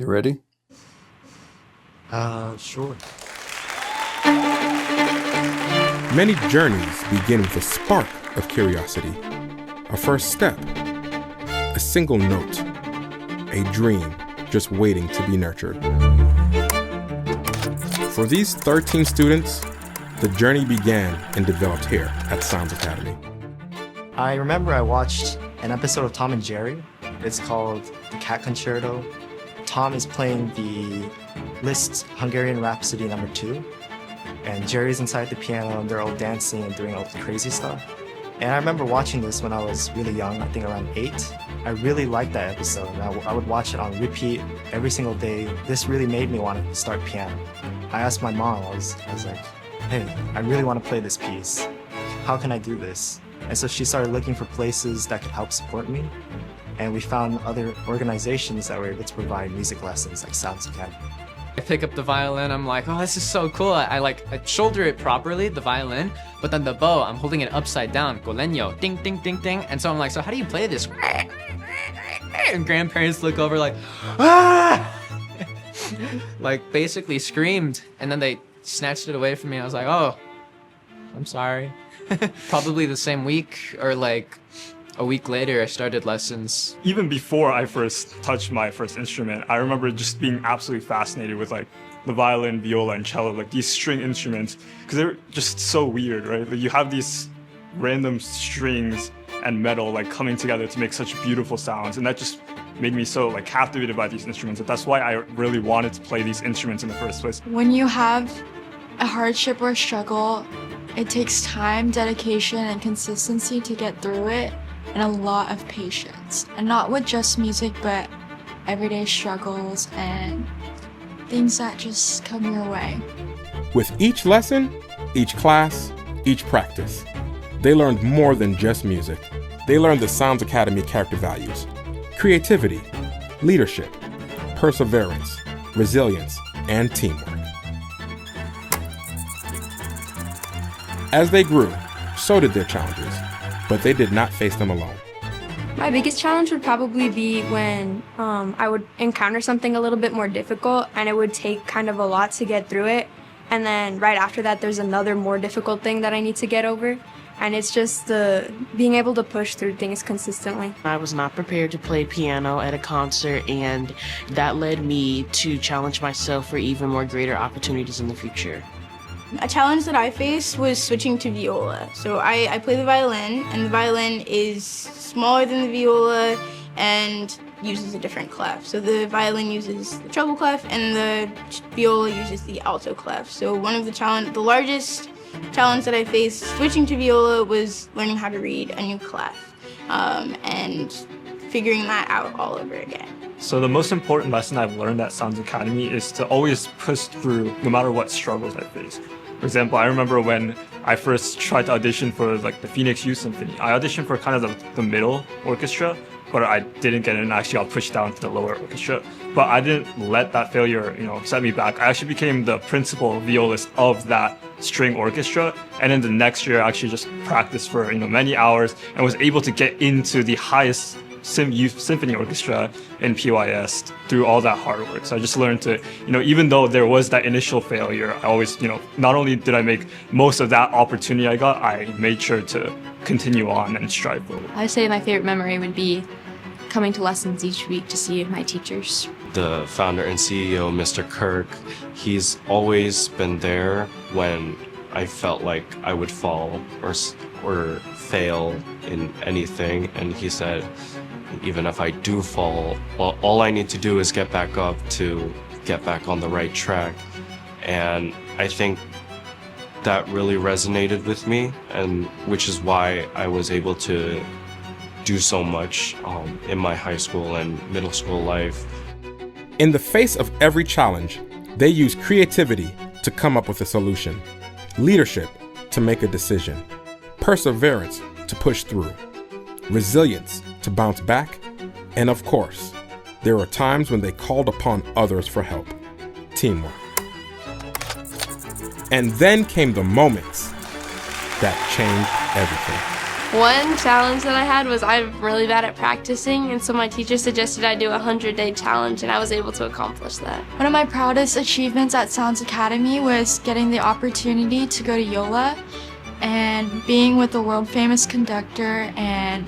You ready? Sure. Many journeys begin with a spark of curiosity, a first step, a single note, a dream just waiting to be nurtured. For these 13 students, the journey began and developed here at Sounds Academy. I remember I watched an episode of Tom and Jerry. It's called The Cat Concerto. Tom is playing the Liszt's Hungarian Rhapsody No. 2, and Jerry's inside the piano and they're all dancing and doing all the crazy stuff. And I remember watching this when I was really young, I think around 8. I really liked that episode, and I would watch it on repeat every single day. This really made me want to start piano. I asked my mom, I was like, hey, I really want to play this piece. How can I do this? And so she started looking for places that could help support me. And we found other organizations that were able to provide music lessons, like Sounds Academy. I pick up the violin, I'm like, oh, this is so cool. I shoulder it properly, the violin, but then the bow, I'm holding it upside down, goleño, ding, ding, ding, ding. And so I'm like, so how do you play this? And grandparents look over like, ah! Like basically screamed, and then they snatched it away from me. I was like, oh, I'm sorry. Probably the same week or like a week later, I started lessons. Even before I first touched my first instrument, I remember just being absolutely fascinated with like the violin, viola, and cello, like these string instruments, because they're just so weird, right? Like you have these random strings and metal like coming together to make such beautiful sounds, and that just made me so like captivated by these instruments. That's why I really wanted to play these instruments in the first place. When you have a hardship or a struggle, it takes time, dedication, and consistency to get through it, and a lot of patience. And not with just music, but everyday struggles and things that just come your way. With each lesson, each class, each practice, they learned more than just music. They learned the Sounds Academy character values: creativity, leadership, perseverance, resilience, and teamwork. As they grew, so did their challenges, but they did not face them alone. My biggest challenge would probably be when I would encounter something a little bit more difficult, and it would take kind of a lot to get through it. And then right after that, there's another more difficult thing that I need to get over. And it's just being able to push through things consistently. I was not prepared to play piano at a concert, and that led me to challenge myself for even more greater opportunities in the future. A challenge that I faced was switching to viola. So I play the violin, and the violin is smaller than the viola and uses a different clef. So the violin uses the treble clef, and the viola uses the alto clef. So one of the largest challenge that I faced switching to viola was learning how to read a new clef and figuring that out all over again. So the most important lesson I've learned at Sounds Academy is to always push through no matter what struggles I face. For example, I remember when I first tried to audition for like the Phoenix Youth Symphony. I auditioned for kind of the middle orchestra, but I didn't get in. Actually, I got pushed down to the lower orchestra. But I didn't let that failure, set me back. I actually became the principal violist of that string orchestra. And then the next year, I actually just practiced for many hours and was able to get into the highest youth symphony orchestra in PYS through all that hard work. So I just learned to, even though there was that initial failure, I always, not only did I make most of that opportunity I got, I made sure to continue on and strive forward. I would say my favorite memory would be coming to lessons each week to see my teachers. The founder and CEO, Mr. Kirk, he's always been there when I felt like I would fall or fail in anything, and he said, even if I do fall, well, all I need to do is get back up to get back on the right track. And I think that really resonated with me, and which is why I was able to do so much in my high school and middle school life. In the face of every challenge, they use creativity to come up with a solution, leadership to make a decision, perseverance to push through, resilience to bounce back, and of course, there were times when they called upon others for help, teamwork. And then came the moments that changed everything. One challenge that I had was I'm really bad at practicing, and so my teacher suggested I do a 100-day challenge, and I was able to accomplish that. One of my proudest achievements at Sounds Academy was getting the opportunity to go to Yola and being with the world famous conductor and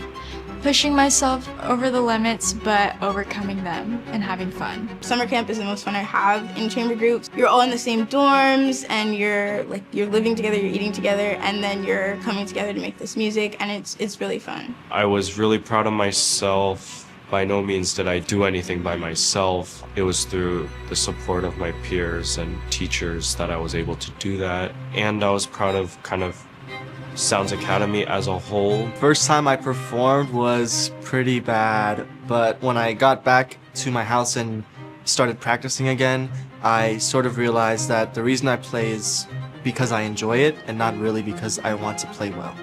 pushing myself over the limits but overcoming them and having fun. Summer camp is the most fun I have in chamber groups. You're all in the same dorms and you're living together, you're eating together, and then you're coming together to make this music, and it's really fun. I was really proud of myself. By no means did I do anything by myself. It was through the support of my peers and teachers that I was able to do that. And I was proud of kind of Sounds Academy as a whole. First time I performed was pretty bad, but when I got back to my house and started practicing again, I sort of realized that the reason I play is because I enjoy it and not really because I want to play well.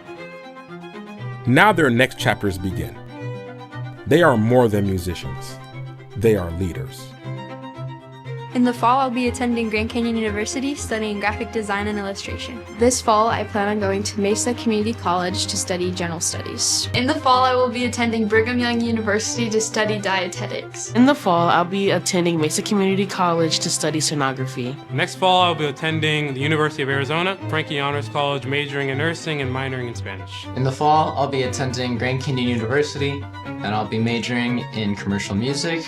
Now their next chapters begin. They are more than musicians. They are leaders. In the fall, I'll be attending Grand Canyon University studying graphic design and illustration. This fall, I plan on going to Mesa Community College to study general studies. In the fall, I will be attending Brigham Young University to study dietetics. In the fall, I'll be attending Mesa Community College to study sonography. Next fall, I'll be attending the University of Arizona, Frankie Honors College, majoring in nursing and minoring in Spanish. In the fall, I'll be attending Grand Canyon University, and I'll be majoring in commercial music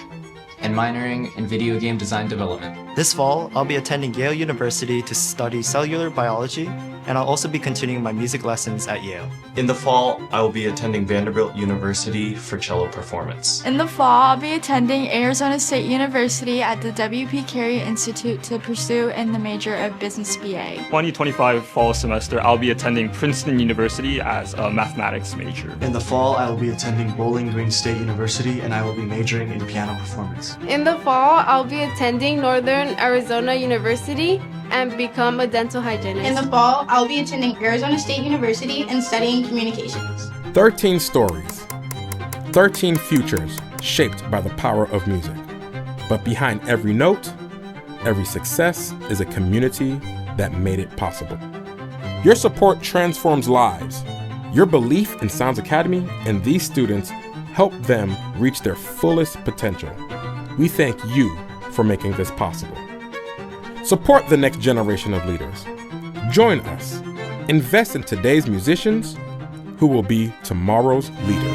and minoring in video game design development. This fall, I'll be attending Yale University to study cellular biology, and I'll also be continuing my music lessons at Yale. In the fall, I will be attending Vanderbilt University for cello performance. In the fall, I'll be attending Arizona State University at the W.P. Carey Institute to pursue in the major of Business BA. 2025 fall semester, I'll be attending Princeton University as a mathematics major. In the fall, I will be attending Bowling Green State University and I will be majoring in piano performance. In the fall, I'll be attending Northern Arizona University and become a dental hygienist. In the fall, I'll be attending Arizona State University and studying communications. 13 stories, 13 futures shaped by the power of music. But behind every note, every success is a community that made it possible. Your support transforms lives. Your belief in Sounds Academy and these students help them reach their fullest potential. We thank you for making this possible. Support the next generation of leaders. Join us. Invest in today's musicians who will be tomorrow's leaders.